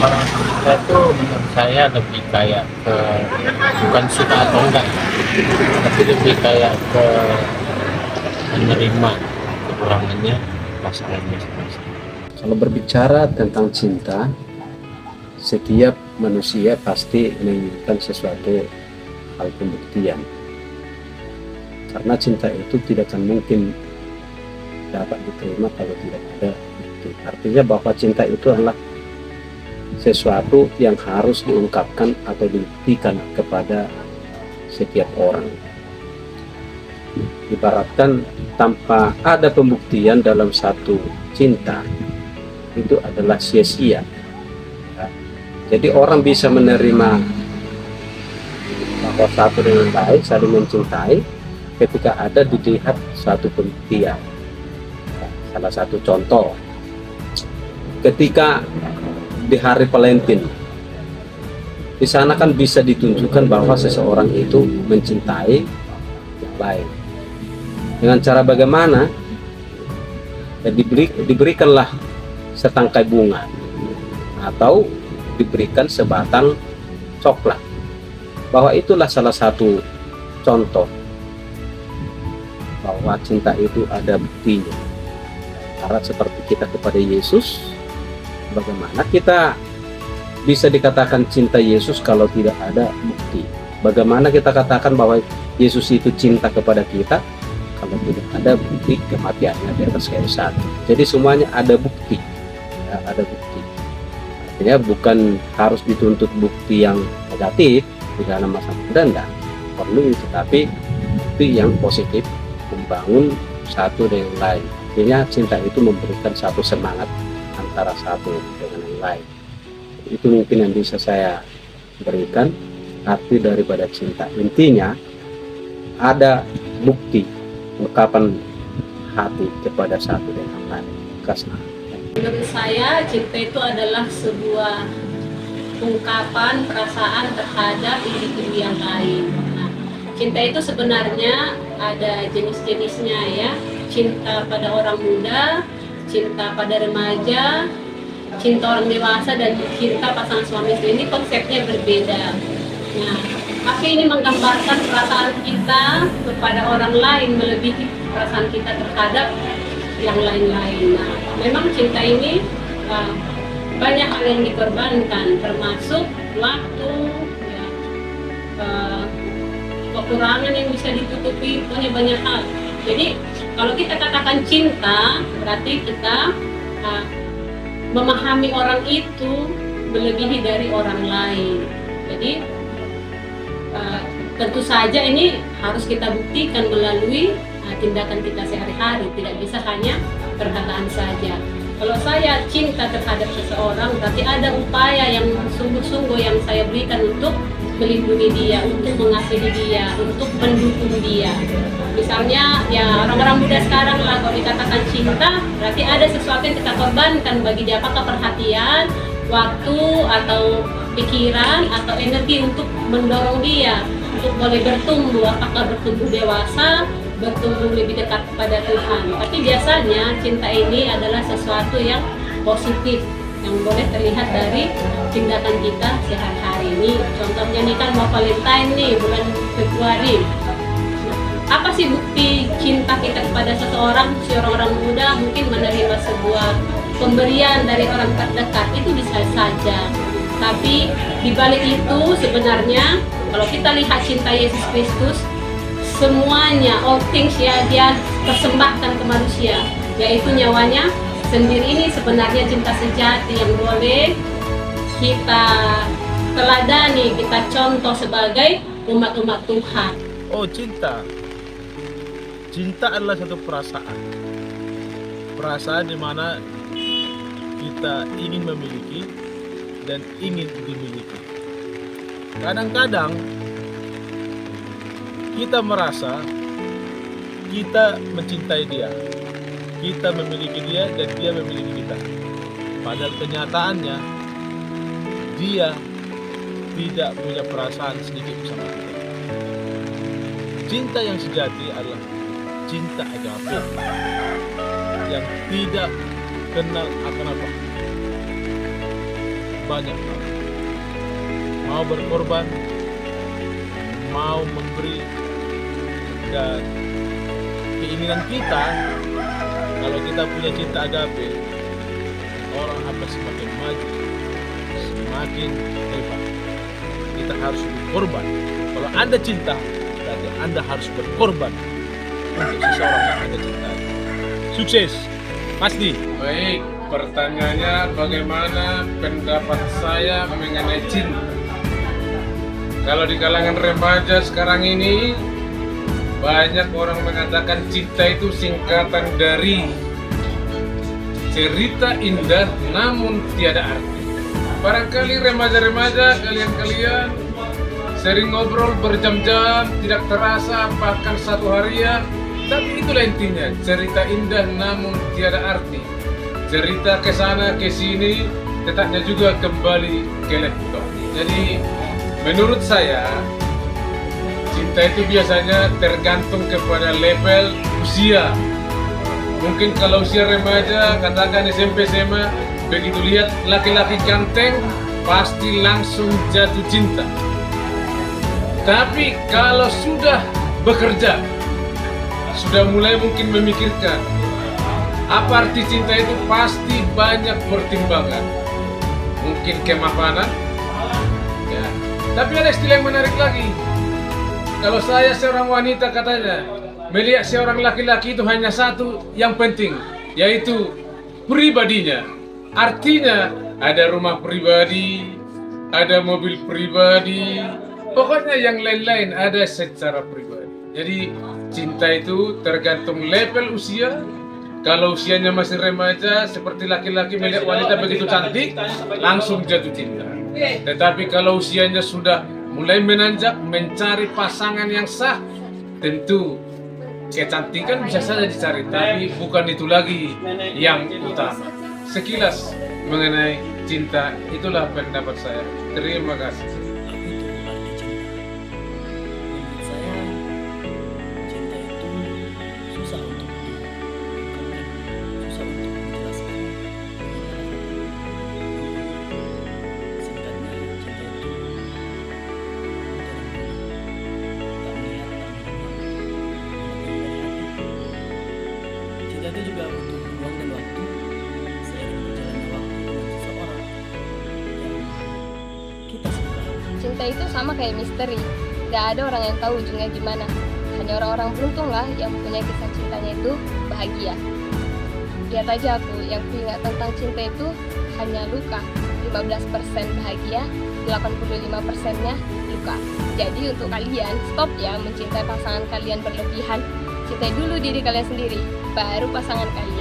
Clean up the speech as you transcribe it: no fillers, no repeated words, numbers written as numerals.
Kalau cinta itu menurut saya lebih kayak ke bukan suka atau enggak, tapi lebih kayak ke menerima kekurangannya pasangan masing-masing. Kalau berbicara tentang cinta, setiap manusia pasti menginginkan sesuatu hal pembuktian. Karena cinta itu tidak akan mungkin dapat diterima kalau tidak ada bukti. Artinya bahwa cinta itu adalah sesuatu yang harus diungkapkan atau dibuktikan kepada setiap orang. Ibaratkan tanpa ada pembuktian dalam satu cinta, itu adalah sia-sia. Ya. Jadi orang bisa menerima bahwa satu dengan lain saling mencintai ketika ada dilihat satu pembuktian. Ya, salah satu contoh, ketika di hari Valentine, di sana kan bisa ditunjukkan bahwa seseorang itu mencintai yang lain. Dengan cara bagaimana? Ya, diberikanlah setangkai bunga atau diberikan sebatang coklat, bahwa itulah salah satu contoh bahwa cinta itu ada buktinya. Karena seperti kita kepada Yesus, bagaimana kita bisa dikatakan cinta Yesus kalau tidak ada bukti? Bagaimana kita katakan bahwa Yesus itu cinta kepada kita kalau tidak ada bukti kematiannya di atas kayu salib? Jadi semuanya ada bukti, ya, ada bukti. Artinya bukan harus dituntut bukti yang negatif di dalam masa muda, enggak perlu, tetapi bukti yang positif, membangun satu dengan yang lain. Artinya cinta itu memberikan satu semangat antara satu dengan yang lain. Itu mungkin yang bisa saya berikan arti daripada cinta. Intinya ada bukti ungkapan hati kepada satu dengan yang lain. Kasna. Menurut saya, cinta itu adalah sebuah ungkapan perasaan terhadap individu yang lain. Nah, cinta itu sebenarnya ada jenis-jenisnya ya. Cinta pada orang muda, cinta pada remaja, cinta orang dewasa, dan cinta pasangan suami istri. Ini konsepnya berbeda. Nah, tapi ini menggambarkan perasaan kita kepada orang lain melebihi perasaan kita terhadap yang lain-lain. Nah, memang cinta ini banyak hal yang dikorbankan, termasuk waktu, ya, kekurangan yang bisa ditutupi, banyak hal. Jadi kalau kita katakan cinta, berarti kita memahami orang itu melebihi dari orang lain. Jadi tentu saja ini harus kita buktikan melalui tindakan kita sehari-hari, tidak bisa hanya perkataan saja. Kalau saya cinta terhadap seseorang, berarti ada upaya yang sungguh-sungguh yang saya berikan untuk melindungi dia, untuk mengasihi dia, untuk mendukung dia. Misalnya ya orang-orang muda sekarang lah, kalau dikatakan cinta, berarti ada sesuatu yang kita korbankan bagi dia, apakah perhatian, waktu, atau pikiran, atau energi untuk mendorong dia untuk boleh bertumbuh, apakah bertumbuh dewasa, bertumbuh lebih dekat kepada Tuhan. Tapi biasanya cinta ini adalah sesuatu yang positif, yang boleh terlihat dari tindakan kita sehari-hari. Ini contohnya nih kan mau Valentine nih, bulan Februari. Apa sih bukti cinta kita kepada seseorang? Si orang-orang muda mungkin menerima sebuah pemberian dari orang terdekat, itu bisa saja. Tapi di balik itu sebenarnya kalau kita lihat cinta Yesus Kristus, semuanya, all things ya, dia persembahkan ke manusia, yaitu nyawanya sendiri. Ini sebenarnya cinta sejati yang boleh kita teladani, kita contoh sebagai umat-umat Tuhan. Oh, cinta. Cinta adalah satu perasaan. Perasaan di mana kita ingin memiliki dan ingin dimiliki. Kadang-kadang kita merasa kita mencintai dia, kita memiliki dia dan dia memiliki kita. Padahal kenyataannya dia tidak punya perasaan sedikit sama kita. Cinta yang sejati adalah cinta agape yang tidak kenal akan apa. banyak hal. Mau berkorban, mau memberi, dan keinginan kita kalau kita punya cinta agape, orang akan semakin maju, semakin hebat. Kita harus berkorban. Kalau Anda cinta, berarti Anda harus berkorban untuk seseorang yang Anda cintai. Sukses, pasti. Baik, pertanyaannya bagaimana pendapat saya mengenai cinta? Kalau di kalangan remaja sekarang ini, banyak orang mengatakan cinta itu singkatan dari cerita indah namun tiada arti. Barangkali remaja-remaja kalian-kalian sering ngobrol berjam-jam, tidak terasa bahkan satu harian. Tapi itulah intinya, cerita indah namun tiada arti. Cerita ke sana ke sini, tetapnya juga kembali ke laptop. Jadi menurut saya, cinta itu biasanya tergantung kepada level usia. Mungkin kalau usia remaja, katakan SMP, SMA, begitu lihat laki-laki ganteng, pasti langsung jatuh cinta. Tapi kalau sudah bekerja, sudah mulai mungkin memikirkan apa arti cinta itu, pasti banyak pertimbangan. Mungkin kemapanan, ya. Tapi ada istilah yang menarik lagi. Kalau saya seorang wanita katanya, melihat seorang laki-laki itu hanya satu yang penting, yaitu pribadinya. Artinya ada rumah pribadi, ada mobil pribadi, pokoknya yang lain-lain ada secara pribadi. Jadi cinta itu tergantung level usia. Kalau usianya masih remaja, seperti laki-laki melihat wanita begitu cantik, langsung jatuh cinta. Tetapi kalau usianya sudah mulai menanjak, mencari pasangan yang sah, tentu kecantikan bisa saja dicari, tapi bukan itu lagi yang utama. Sekilas mengenai cinta, itulah pendapat saya. Terima kasih. Cinta itu juga butuh ruang dan waktu. Seiring berjalannya waktu dengan seseorang yang kita suka. Cinta itu sama kayak misteri. Gak ada orang yang tahu ujungnya gimana. Hanya orang-orang beruntung lah yang punya kisah cintanya itu bahagia. Lihat aja aku, yang kuingat tentang cinta itu hanya luka. 15% bahagia, 85%-nya luka. Jadi untuk kalian, stop ya mencintai pasangan kalian berlebihan. Cintai dulu diri kalian sendiri, baru pasangan kalian.